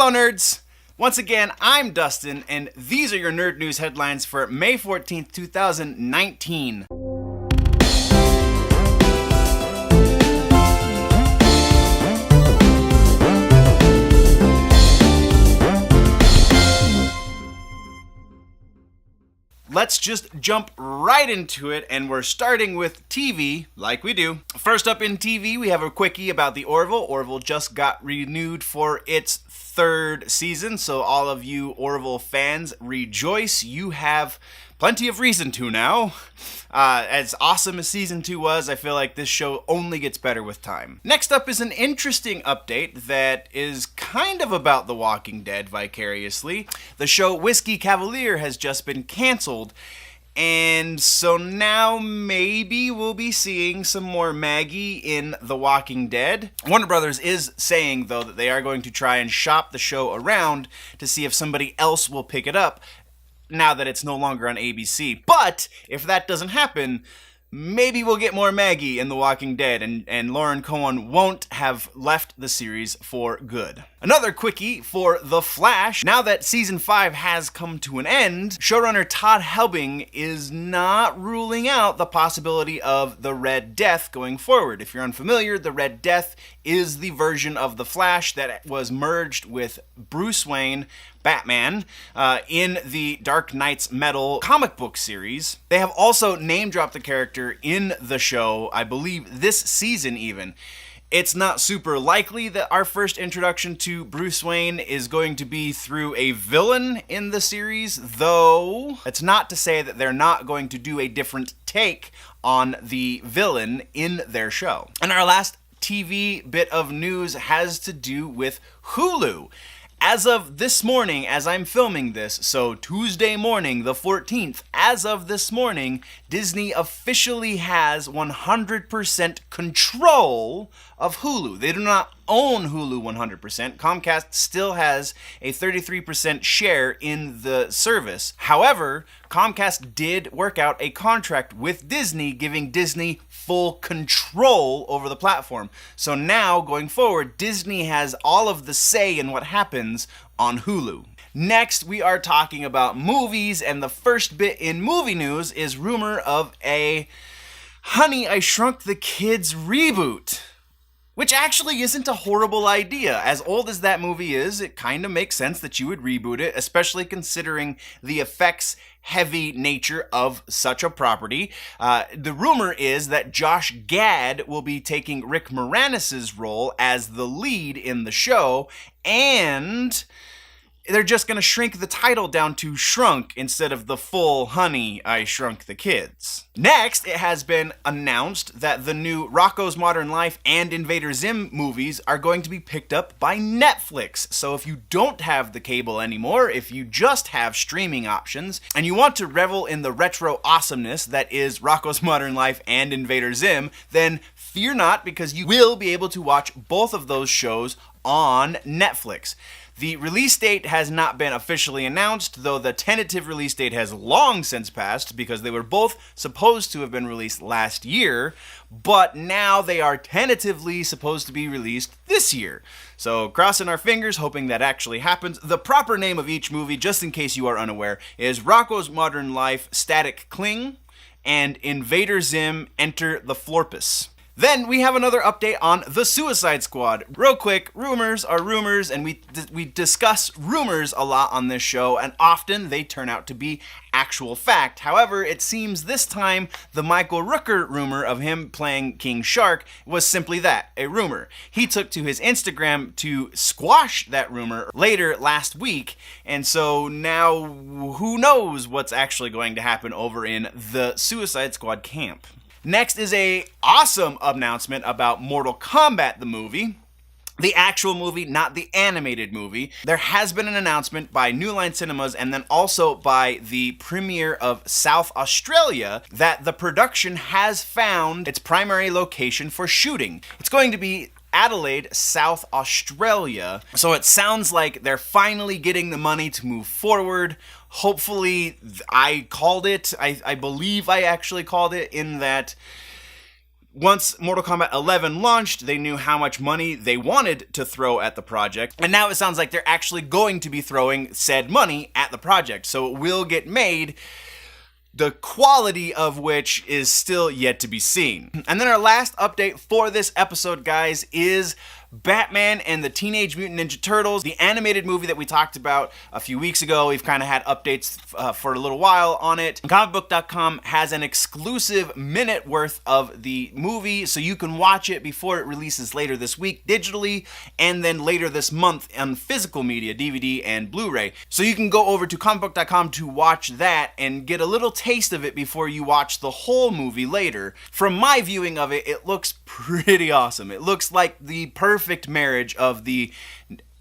Hello, nerds! Once again, I'm Dustin, and these are your Nerd News headlines for May 14th, 2019. Let's just jump right into it, and we're starting with TV, like we do. First up in TV, we have a quickie about the Orville. Orville just got renewed for its third season, so all of you Orville fans, rejoice. You have plenty of reason to now. As awesome as season 2 was, I feel like this show only gets better with time. Next up is an interesting update that is kind of about The Walking Dead vicariously. The show Whisky Cavalier has just been canceled, and so now maybe we'll be seeing some more Maggie in The Walking Dead. Warner Brothers is saying, though, that they are going to try and shop the show around to see if somebody else will pick it up now that it's no longer on ABC. But if that doesn't happen, maybe we'll get more Maggie in The Walking Dead, and Lauren Cohan won't have left the series for good. Another quickie for The Flash. Now that season 5 has come to an end, showrunner Todd Helbing is not ruling out the possibility of the Red Death going forward. If you're unfamiliar, the Red Death is the version of The Flash that was merged with Bruce Wayne, Batman, in the Dark Knight's Metal comic book series. They have also name-dropped the character in the show, I believe this season even. It's not super likely that our first introduction to Bruce Wayne is going to be through a villain in the series, though it's not to say that they're not going to do a different take on the villain in their show. And our last TV bit of news has to do with Hulu. As of this morning, as I'm filming this, so Tuesday morning, the 14th, as of this morning, Disney officially has 100% control of Hulu. They do not own Hulu 100%. Comcast still has a 33% share in the service. However, Comcast did work out a contract with Disney, giving Disney full control over the platform. So now, going forward, Disney has all of the say in what happens on Hulu. Next, we are talking about movies, and the first bit in movie news is rumor of a Honey, I Shrunk the Kids reboot. Which actually isn't a horrible idea. As old as that movie is, it kind of makes sense that you would reboot it, especially considering the effects-heavy nature of such a property. The rumor is that Josh Gad will be taking Rick Moranis' role as the lead in the show, and they're just going to shrink the title down to Shrunk instead of the full Honey, I Shrunk the Kids. Next, it has been announced that the new Rocko's Modern Life and Invader Zim movies are going to be picked up by Netflix. So if you don't have the cable anymore, if you just have streaming options, and you want to revel in the retro awesomeness that is Rocko's Modern Life and Invader Zim, then fear not, because you will be able to watch both of those shows on Netflix. The release date has not been officially announced, though the tentative release date has long since passed because they were both supposed to have been released last year, but now they are tentatively supposed to be released this year. So crossing our fingers, hoping that actually happens. The proper name of each movie, just in case you are unaware, is Rocko's Modern Life Static Cling and Invader Zim Enter the Florpus. Then we have another update on The Suicide Squad. Real quick, rumors are rumors, and we discuss rumors a lot on this show, and often they turn out to be actual fact. However, it seems this time the Michael Rooker rumor of him playing King Shark was simply that, a rumor. He took to his Instagram to squash that rumor later last week, and so now who knows what's actually going to happen over in the Suicide Squad camp. Next is a awesome announcement about Mortal Kombat, the movie. The actual movie, not the animated movie. There has been an announcement by New Line Cinemas and then also by the premiere of South Australia that the production has found its primary location for shooting. It's going to be Adelaide, South Australia. So it sounds like they're finally getting the money to move forward. Hopefully, I called it. I believe I actually called it, in that Once Mortal Kombat 11 launched, they knew how much money they wanted to throw at the project, and now it sounds like they're actually going to be throwing said money at the project, so it will get made, the quality of which is still yet to be seen. And then our last update for this episode, guys, is Batman and the Teenage Mutant Ninja Turtles, the animated movie that we talked about a few weeks ago. We've kind of had updates for a little while on it. Comicbook.com has an exclusive minute worth of the movie, so you can watch it before it releases later this week digitally, and then later this month on physical media, DVD and Blu-ray. So you can go over to comicbook.com to watch that and get a little taste of it before you watch the whole movie later. From my viewing of it, it looks pretty awesome. It looks like the perfect marriage of the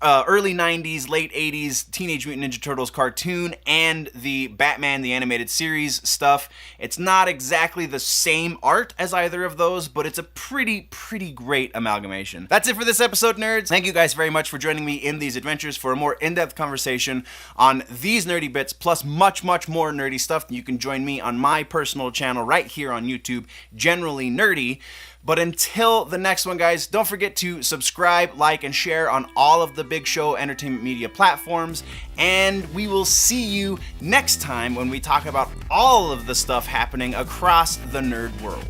early 90s, late 80s Teenage Mutant Ninja Turtles cartoon and the Batman the Animated Series stuff. It's not exactly the same art as either of those, but it's a pretty great amalgamation. That's it for this episode, nerds. Thank you guys very much for joining me in these adventures for a more in-depth conversation on these nerdy bits, plus much more nerdy stuff. You can join me on my personal channel right here on YouTube, Generally Nerdy. But until the next one, guys, don't forget to subscribe, like, and share on all of the Big Show entertainment media platforms. And we will see you next time when we talk about all of the stuff happening across the nerd world.